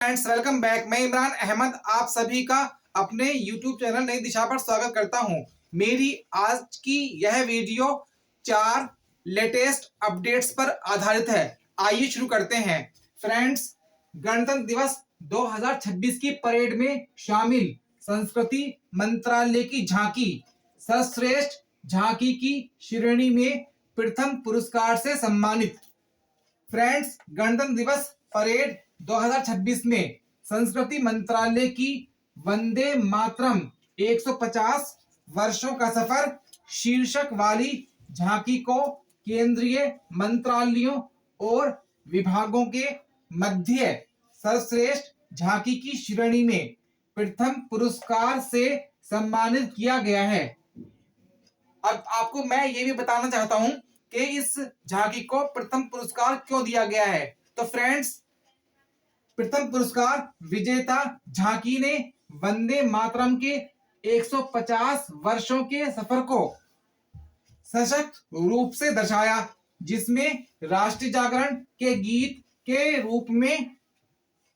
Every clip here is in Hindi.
Friends, welcome back. मैं इमरान अहमद आप सभी का अपने YouTube चैनल नई दिशा पर स्वागत करता हूं। मेरी आज की यह वीडियो 4 लेटेस्ट अपडेट्स पर आधारित है। आइए शुरू करते हैं। फ्रेंड्स, गणतंत्र दिवस 2026 की परेड में शामिल संस्कृति मंत्रालय की झांकी सर्वश्रेष्ठ झांकी की श्रेणी में प्रथम पुरस्कार से सम्मानित। फ्रेंड्स, गणतंत्र दिवस परेड 2026 में संस्कृति मंत्रालय की वंदे मातरम 150 वर्षों का सफर शीर्षक वाली झांकी को केंद्रीय मंत्रालयों और विभागों के मध्य सर्वश्रेष्ठ झांकी की श्रेणी में प्रथम पुरस्कार से सम्मानित किया गया है। अब आपको मैं ये भी बताना चाहता हूं कि इस झांकी को प्रथम पुरस्कार क्यों दिया गया है। तो फ्रेंड्स, प्रथम पुरस्कार विजेता झांकी ने वंदे मातरम के 150 वर्षों के सफर को सशक्त रूप से दर्शाया, जिसमें राष्ट्रीय जागरण के गीत के रूप में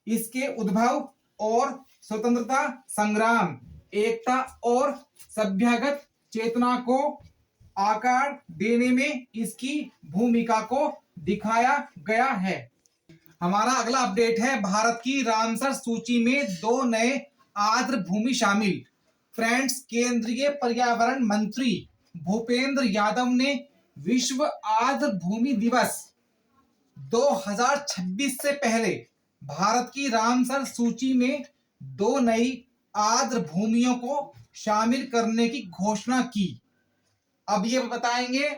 इसके उद्भव और स्वतंत्रता संग्राम, एकता और सभ्यगत चेतना को आकार देने में इसकी भूमिका को दिखाया गया है। हमारा अगला अपडेट है, भारत की रामसर सूची में 2 नए आर्द्र भूमि शामिल। फ्रेंड्स, केंद्रीय पर्यावरण मंत्री भूपेंद्र यादव ने विश्व आर्द्र भूमि दिवस 2026 से पहले भारत की रामसर सूची में 2 नई आर्द्र भूमियों को शामिल करने की घोषणा की। अब ये बताएंगे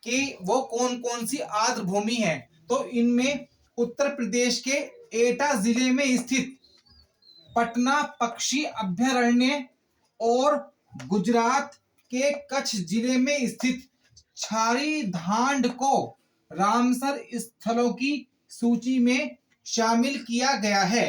कि वो कौन कौन सी आर्द्र भूमि है। तो इनमें उत्तर प्रदेश के एटा जिले में स्थित पटना पक्षी अभयारण्य और गुजरात के कच्छ जिले में स्थित छारी धांड को रामसर स्थलों की सूची में शामिल किया गया है।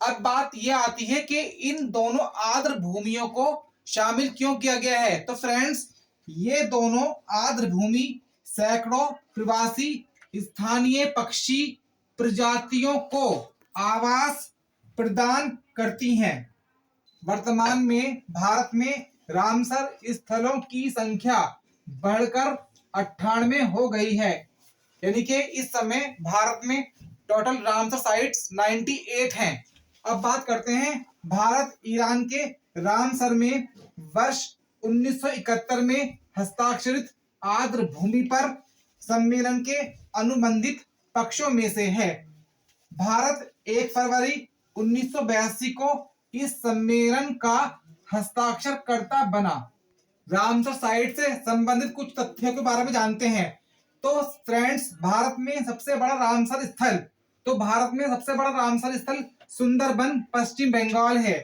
अब बात यह आती है कि इन दोनों आर्द्र भूमियों को शामिल क्यों किया गया है। तो फ्रेंड्स, ये दोनों आर्द्र भूमि सैकड़ों प्रवासी स्थानीय पक्षी प्रजातियों को आवास प्रदान करती हैं। वर्तमान में भारत में रामसर स्थलों की संख्या बढ़कर 98 हो गई है, यानी कि इस समय भारत में टोटल रामसर साइट्स 98 हैं। अब बात करते हैं भारत ईरान के रामसर में वर्ष 1971 में हस्ताक्षरित आर्द्र भूमि पर सम्मेलन के अनुबंधित पक्षों में से है। भारत 1 फरवरी 1982 को इस सम्मेलन का हस्ताक्षरकर्ता बना। रामसर साइट से संबंधित कुछ तथ्यों के बारे में जानते हैं। तो फ्रेंड्स, भारत में सबसे बड़ा रामसर स्थल सुंदरबन पश्चिम बंगाल है।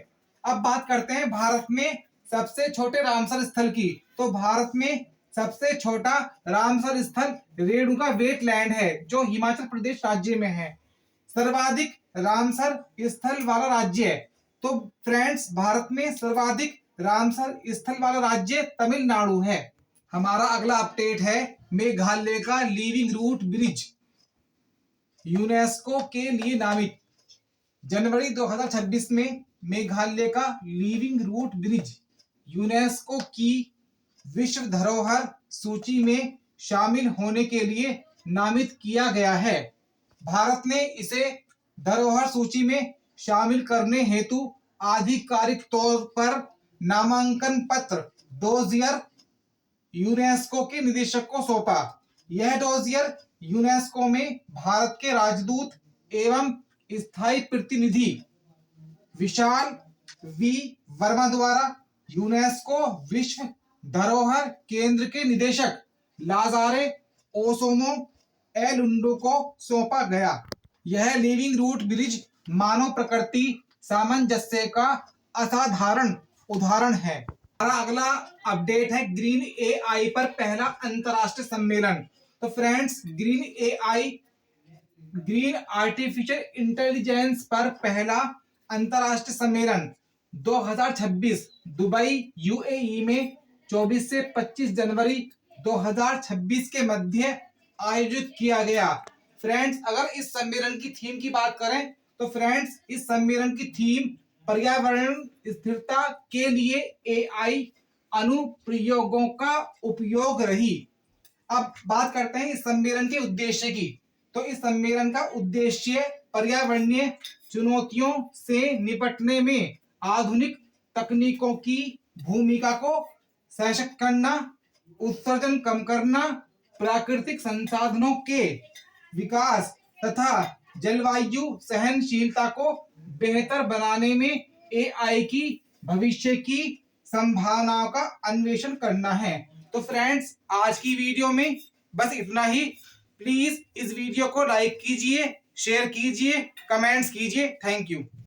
अब बात करते हैं भारत में सबसे छोटे रामसर स्थल की। तो भारत में सबसे छोटा रामसर स्थल रेणुका वेटलैंड है, जो हिमाचल प्रदेश राज्य में है। सर्वाधिक रामसर स्थल वाला राज्य है। तो फ्रेंड्स, भारत में सर्वाधिक रामसर स्थल वाला राज्य तमिलनाडु है। हमारा अगला अपडेट है, मेघालय का लिविंग रूट ब्रिज यूनेस्को के लिए नामित। जनवरी 2026 में मेघालय का लिविंग रूट ब्रिज यूनेस्को की विश्व धरोहर सूची में शामिल होने के लिए नामित किया गया है। भारत ने इसे धरोहर सूची में शामिल करने हेतु आधिकारिक तौर पर नामांकन पत्र डोजियर यूनेस्को के निदेशक को सौंपा। यह डोजियर यूनेस्को में भारत के राजदूत एवं स्थायी प्रतिनिधि विशाल वी वर्मा द्वारा यूनेस्को विश्व धरोहर केंद्र के निदेशक लाजारे ओसोमो एलुंडो को सौंपा गया। यह लिविंग रूट ब्रिज मानव प्रकृति सामंजस्य का असाधारण उदाहरण है। हमारा अगला अपडेट है, ग्रीन एआई पर पहला अंतरराष्ट्रीय सम्मेलन। तो फ्रेंड्स, ग्रीन आर्टिफिशियल इंटेलिजेंस पर पहला अंतरराष्ट्रीय सम्मेलन 2026 दुबई यूएई में 24 से 25 जनवरी 2026 के मध्य आयोजित किया गया। फ्रेंड्स, अगर इस सम्मेलन की थीम की बात करें तो फ्रेंड्स, इस सम्मेलन की थीम पर्यावरण स्थिरता के लिए एआई अनुप्रयोगों का उपयोग रही। अब बात करते हैं इस सम्मेलन के उद्देश्य की। तो इस सम्मेलन का उद्देश्य पर्यावरणीय चुनौतियों से निपटने में आधुनिक तकनीकों की भूमिका को सशक्त करना, उत्सर्जन कम करना, प्राकृतिक संसाधनों के विकास तथा जलवायु सहनशीलता को बेहतर बनाने में एआई की भविष्य की संभावनाओं का अन्वेषण करना है। तो फ्रेंड्स, आज की वीडियो में बस इतना ही। प्लीज इस वीडियो को लाइक कीजिए, शेयर कीजिए, कमेंट्स कीजिए। Thank you.